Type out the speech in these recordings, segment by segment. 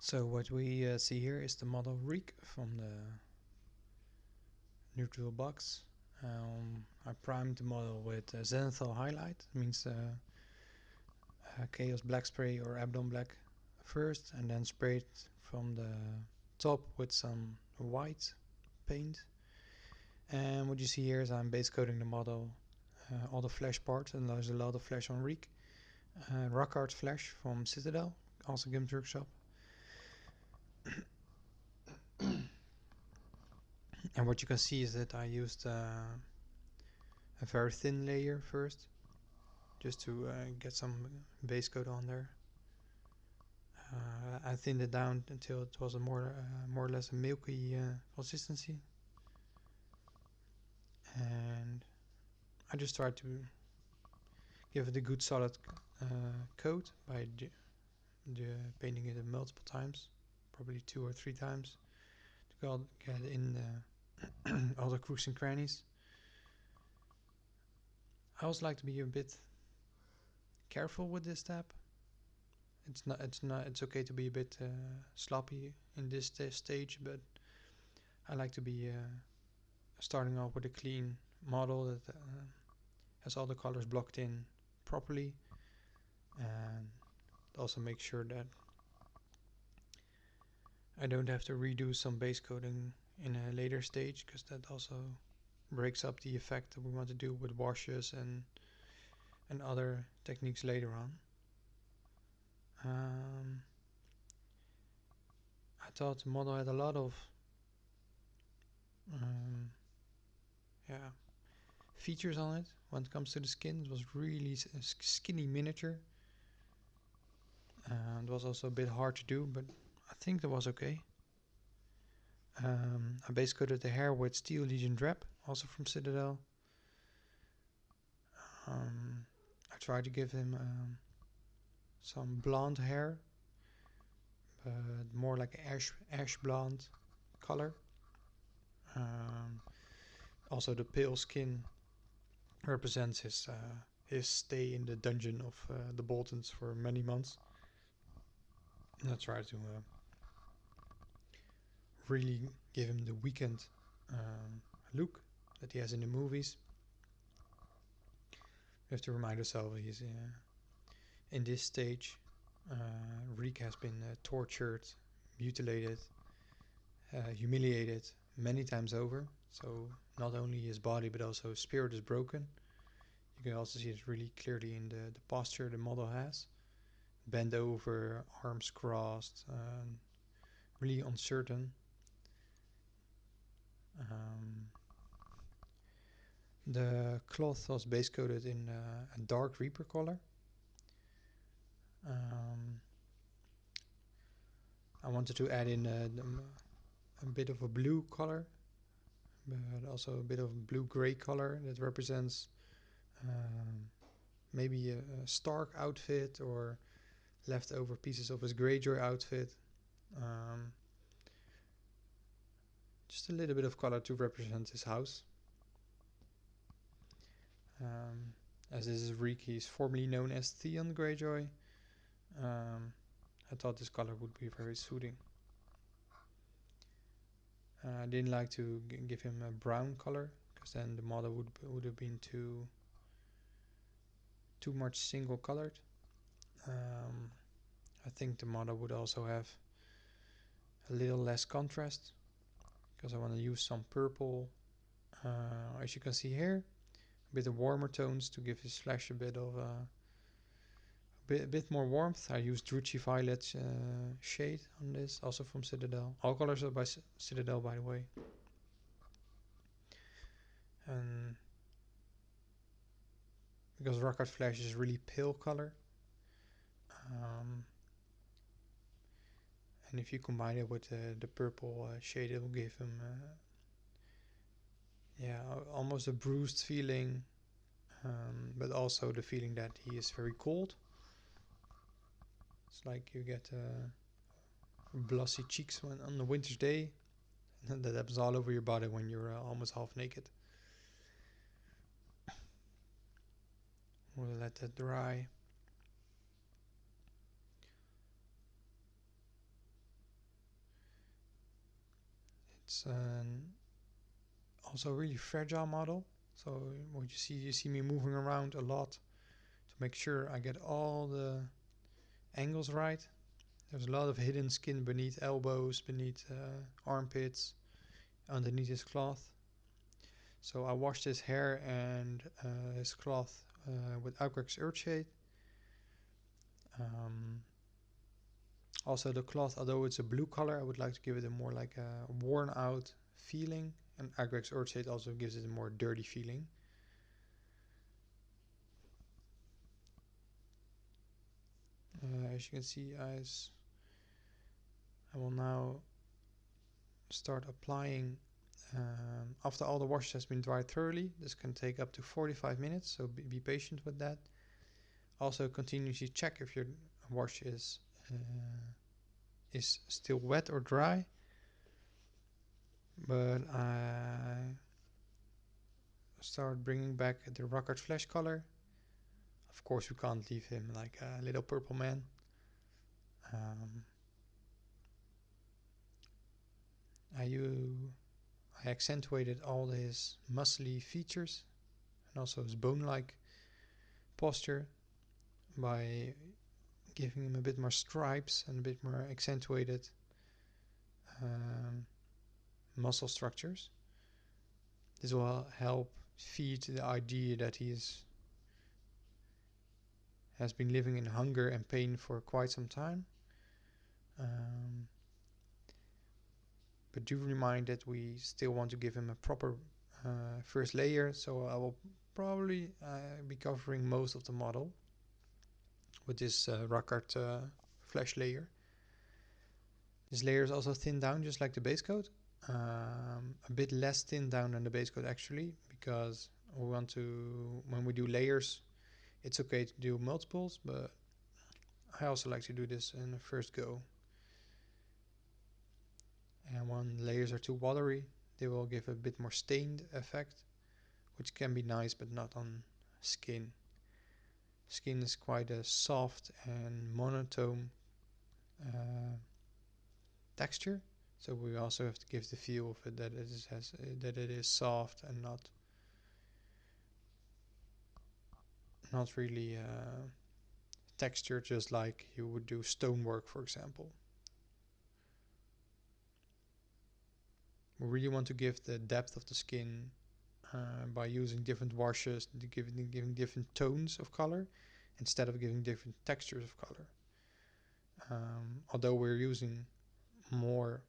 So what we see here is the model Reek from the neutral box. I primed the model with Zenithal Highlight, means Chaos Black Spray or Abaddon Black first, and then sprayed from the top with some white paint. And what you see here is I'm base coating the model, all the flash parts, and there's a lot of flash on Reek. Rockart flash from Citadel, also Games Workshop. And what you can see is that I used a very thin layer first, just to get some base coat on there. I thinned it down until it was a more or less a milky consistency, and I just tried to give it a good solid coat by painting it multiple times, probably 2 or 3 times, to get in all the crooks and crannies. I also like to be a bit careful with this step. It's okay to be a bit sloppy in this stage, but I like to be starting off with a clean model that has all the colors blocked in properly, and also make sure that I don't have to redo some base coating in a later stage, because that also breaks up the effect that we want to do with washes and other techniques later on. I thought the model had a lot of features on it. When it comes to the skin, it was really skinny miniature. It was also a bit hard to do, but I think that was okay. I base coated the hair with Steel Legion Drap, also from Citadel. I tried to give him some blonde hair, but more like ash blonde color. Also, the pale skin represents his stay in the dungeon of the Boltons for many months. And I tried to really give him the weekend look that he has in the movies. We have to remind ourselves he's in this stage. Reek has been tortured, mutilated, humiliated many times over. So not only his body but also his spirit is broken. You can also see it really clearly in the posture the model has. Bent over, arms crossed, really uncertain. The cloth was base coated in a dark Reaper color. I wanted to add in a bit of a blue color, but also a bit of blue-gray color that represents maybe a Stark outfit or leftover pieces of his Greyjoy outfit. Just a little bit of color to represent his house. As this is Reek, he's formerly known as Theon Greyjoy. I thought this color would be very suiting. I didn't like to give him a brown color, because then the model would have been too much single colored. I think the model would also have a little less contrast, because I want to use some purple, as you can see here, a bit of warmer tones to give his flesh a bit of a bit more warmth. I used Druchii Violet shade on this, also from Citadel. All colors are by Citadel, by the way. And because Rockart Flash is really pale color, and if you combine it with the purple shade, it will give him almost a bruised feeling, but also the feeling that he is very cold. It's like you get blossy cheeks on the winter's day. That happens all over your body when you're almost half naked. We'll let that dry. It's also a really fragile model. So what you see me moving around a lot to make sure I get all the angles right. There's a lot of hidden skin beneath elbows, beneath armpits, underneath his cloth. So I washed his hair and his cloth with RWS Earthshade. Also the cloth, although it's a blue color, I would like to give it a more like a worn out feeling, and RWS Earthshade also gives it a more dirty feeling. As you can see, I will now start applying after all the wash has been dried thoroughly. This can take up to 45 minutes, so be patient with that. Also continuously check if your wash is still wet or dry. But I start bringing back the rocket flesh color. Of course we can't leave him like a little purple man. I accentuated all his muscly features and also his bone-like posture by giving him a bit more stripes and a bit more accentuated muscle structures. This will help feed the idea that he has been living in hunger and pain for quite some time. But do remind that we still want to give him a proper first layer, so I will probably be covering most of the model with this rocket flesh layer. This layer is also thinned down just like the base coat, a bit less thinned down than the base coat actually, because we want to, when we do layers, it's okay to do multiples, but I also like to do this in the first go. And when layers are too watery, they will give a bit more stained effect, which can be nice but not on skin. Skin is quite a soft and monotone texture, so we also have to give the feel of it that it is soft and not really texture, just like you would do stonework, for example. We really want to give the depth of the skin by using different washes, giving different tones of color instead of giving different textures of color. Although we're using more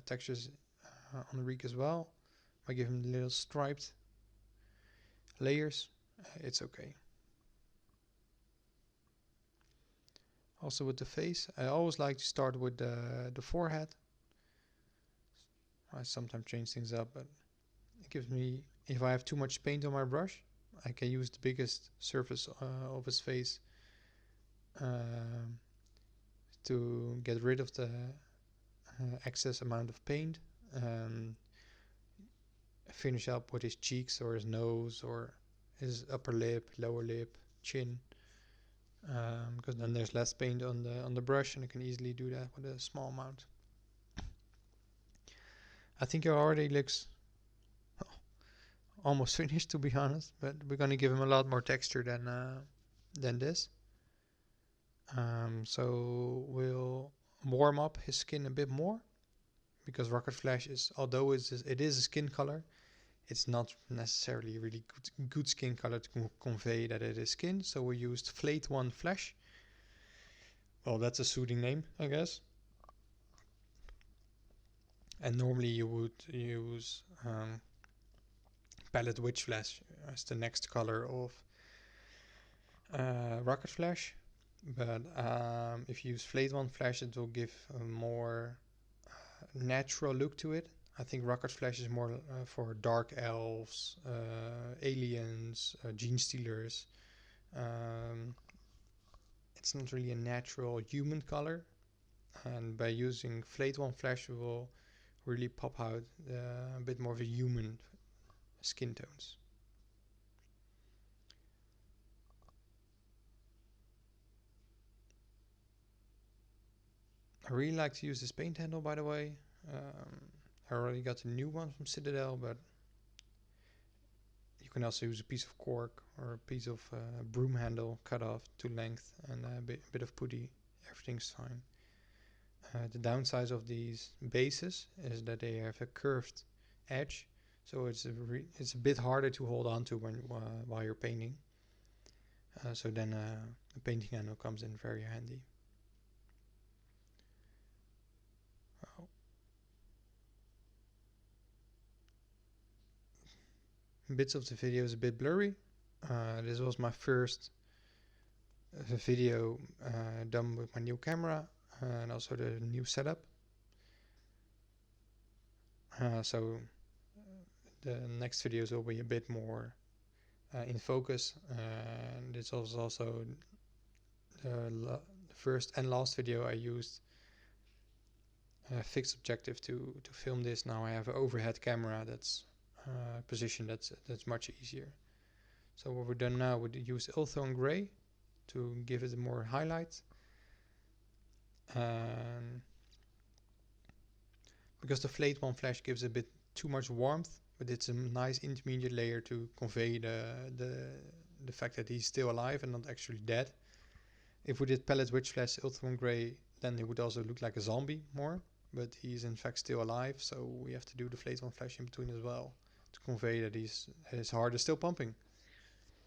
textures on the Reek as well, by giving little striped layers, it's okay. Also with the face, I always like to start with the forehead. I sometimes change things up, but it gives me, if I have too much paint on my brush, I can use the biggest surface of his face to get rid of the excess amount of paint and finish up with his cheeks or his nose or his upper lip, lower lip, chin, because then there's less paint on the brush and I can easily do that with a small amount. I think it already looks almost finished, to be honest, but we're going to give him a lot more texture than this. So we'll warm up his skin a bit more, because rocket flesh is, although it is a skin color, it's not necessarily really good skin color to convey that it is skin. So we used Flayed One Flesh. Well, that's a soothing name, I guess. And normally you would use Palette Witch Flesh as the next color of rocket flesh. But if you use Flayed One Flesh, it will give a more natural look to it. I think rocket flesh is more for dark elves, aliens, gene stealers. It's not really a natural human color, and by using Flayed One Flesh, we will really pop out a bit more of a human skin tones. I really like to use this paint handle, by the way. I already got a new one from Citadel, but you can also use a piece of cork or a piece of broom handle cut off to length and a bit of putty. Everything's fine. The downside of these bases is that they have a curved edge, so it's a bit harder to hold on to while you're painting. So then a painting handle comes in very handy. Oh. Bits of the video is a bit blurry. This was my first video done with my new camera and also the new setup. So the next videos will be a bit more in focus, and this was also the first and last video I used a fixed objective to film this. Now I have an overhead camera that's positioned that's much easier. So what we've done now, we use Theon Grey to give it more highlight, and because the Flayed One Flash gives a bit too much warmth, but it's a nice intermediate layer to convey the fact that he's still alive and not actually dead. If we did Palette Witch Flash Theon Grey, then he would also look like a zombie more, but he's in fact still alive, so we have to do the Flayed One Flash in between as well to convey that his heart is still pumping.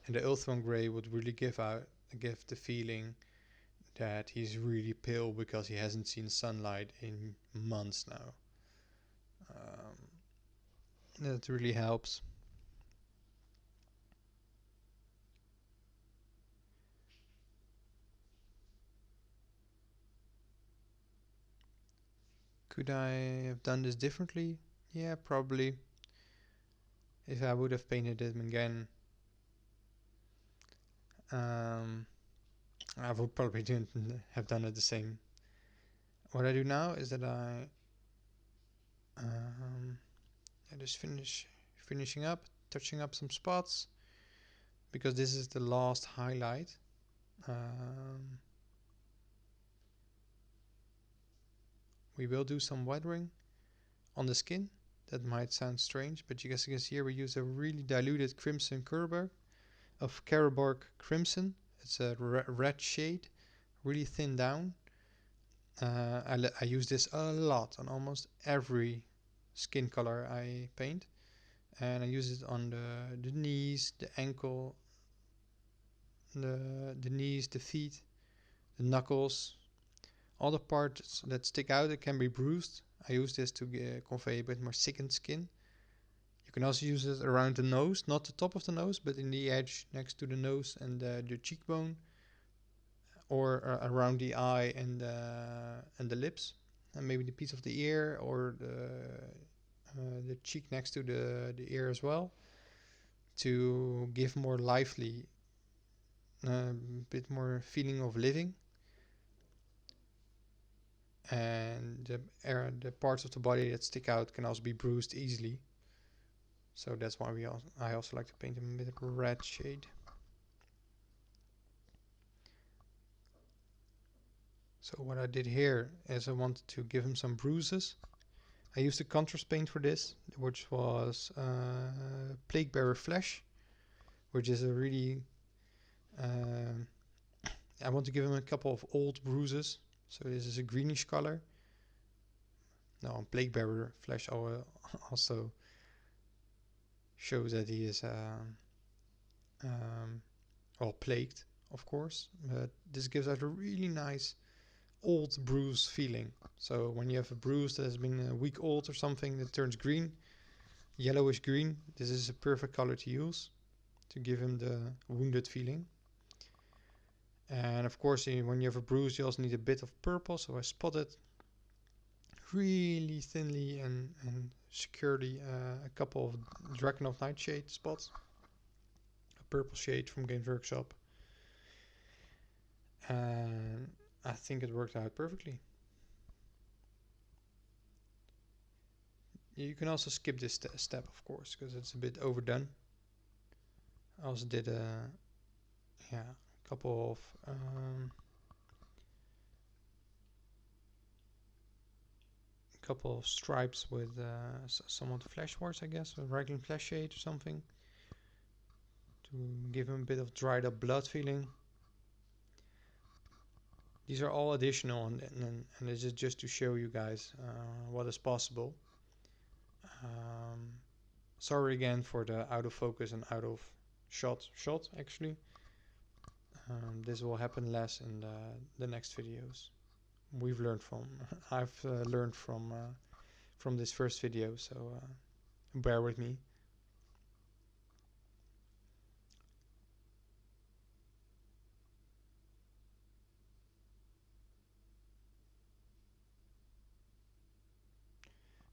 And the Theon Grey would really give the feeling that he's really pale because he hasn't seen sunlight in months now. That really helps. Could I have done this differently? Yeah, probably. If I would have painted him again, I would probably have done it the same. What I do now is that I just finishing up, touching up some spots, because this is the last highlight. We will do some weathering on the skin. That might sound strange, but you guys can see here we use a really diluted crimson Kerber of Karaborg Crimson. It's a red shade, really thin down. I use this a lot on almost every skin color I paint, and I use it on the knees, the ankle, the knees, the feet, the knuckles, all the parts that stick out that can be bruised. I use this to convey a bit more thickened skin. You can also use it around the nose, not the top of the nose, but in the edge next to the nose and the cheekbone, or around the eye and the lips, and maybe the piece of the ear or the cheek next to the ear as well, to give more lively, bit more feeling of living. And the parts of the body that stick out can also be bruised easily. So that's why I also like to paint him with a red shade. So what I did here is I wanted to give him some bruises. I used a contrast paint for this, which was Plaguebearer Flesh, which is a really... I want to give him a couple of old bruises. So this is a greenish color. Now Plaguebearer Flesh also shows that he is well, plagued, of course. But this gives out a really nice old bruise feeling. So when you have a bruise that has been a week old or something that turns green, yellowish green, this is a perfect color to use to give him the wounded feeling. And of course, when you have a bruise, you also need a bit of purple. So I spotted really thinly and securely a couple of Dragon of Nightshade spots. A purple shade from Games Workshop. And I think it worked out perfectly. You can also skip this step, of course, because it's a bit overdone. I also did a couple couple of stripes with somewhat flash wars, I guess, a regular flash shade or something, to give him a bit of dried up blood feeling. These are all additional, and this is just to show you guys what is possible. Sorry again for the out of focus and out of shot actually. This will happen less in the next videos. We've learned from I've learned from this first video, so bear with me.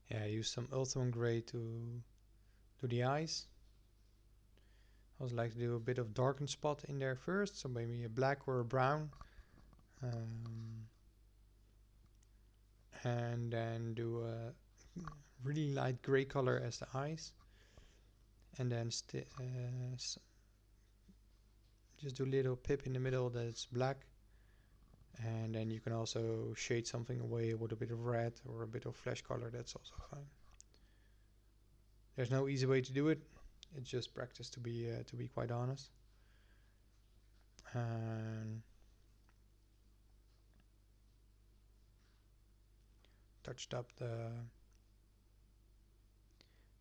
Yeah, I use some ultimate gray to do the eyes. I also like to do a bit of darkened spot in there first, so maybe a black or a brown. And then do a really light gray color as the eyes. And then just do a little pip in the middle that's black. And then you can also shade something away with a bit of red or a bit of flesh color, that's also fine. There's no easy way to do it. It's just practice, to be quite honest. And touched up the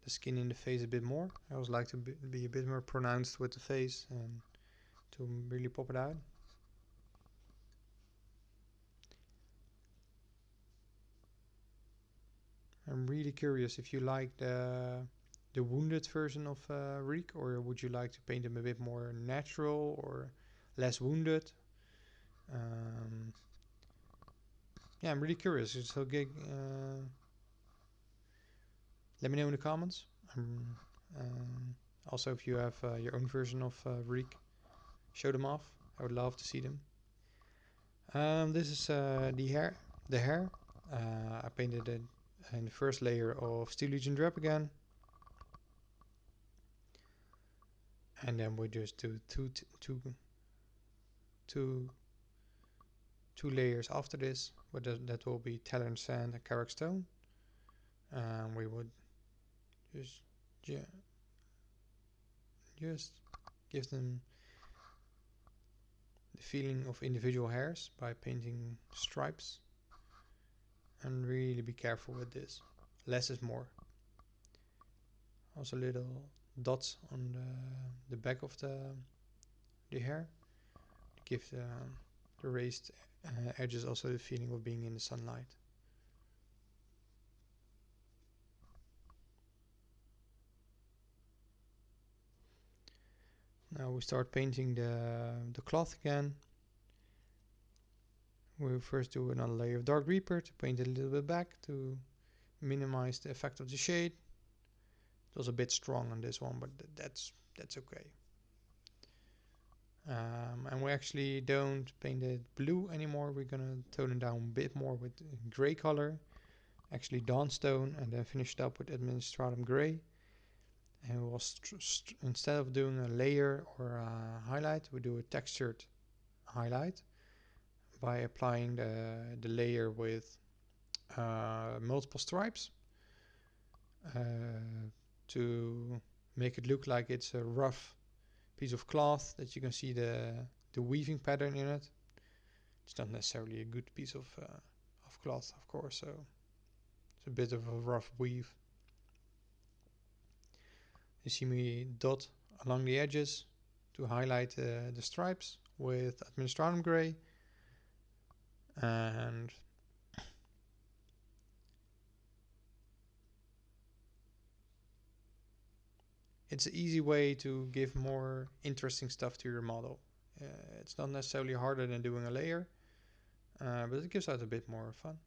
skin in the face a bit more. I always like to be a bit more pronounced with the face and to really pop it out. I'm really curious if you like the wounded version of Reek, or would you like to paint him a bit more natural or less wounded? Yeah, I'm really curious. So let me know in the comments. Also, if you have your own version of Reek, show them off. I would love to see them. This is the hair. I painted it in the first layer of Steel Legion Drap again. And then we just do two layers after this, but that will be Talon Sand and Carrick Stone. We would just give them the feeling of individual hairs by painting stripes. And really be careful with this. Less is more. Also little dots on the back of the hair to give the raised edges also the feeling of being in the sunlight. Now we start painting the cloth again. We'll first do another layer of Dark Reaper to paint it a little bit back to minimize the effect of the shade. It was a bit strong on this one, but that's okay. And we actually don't paint it blue anymore. We're gonna tone it down a bit more with gray color, actually Dawnstone, and then finish it up with Administratum Gray. And we'll instead of doing a layer or a highlight, we do a textured highlight by applying the layer with multiple stripes to make it look like it's a rough piece of cloth that you can see the weaving pattern in it. It's not necessarily a good piece of cloth, of course, so it's a bit of a rough weave. You see me dot along the edges to highlight the stripes with Administratum Gray, and it's an easy way to give more interesting stuff to your model. It's not necessarily harder than doing a layer, but it gives out a bit more fun.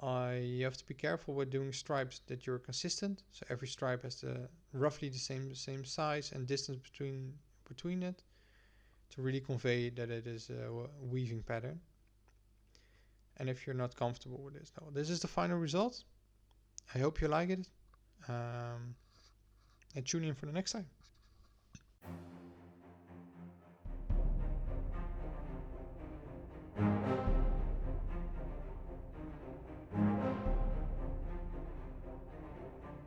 You have to be careful with doing stripes that you're consistent, so every stripe has roughly the same size and distance between it to really convey that it is a weaving pattern. And if you're not comfortable with this, no, this is the final result. I hope you like it, and tune in for the next time.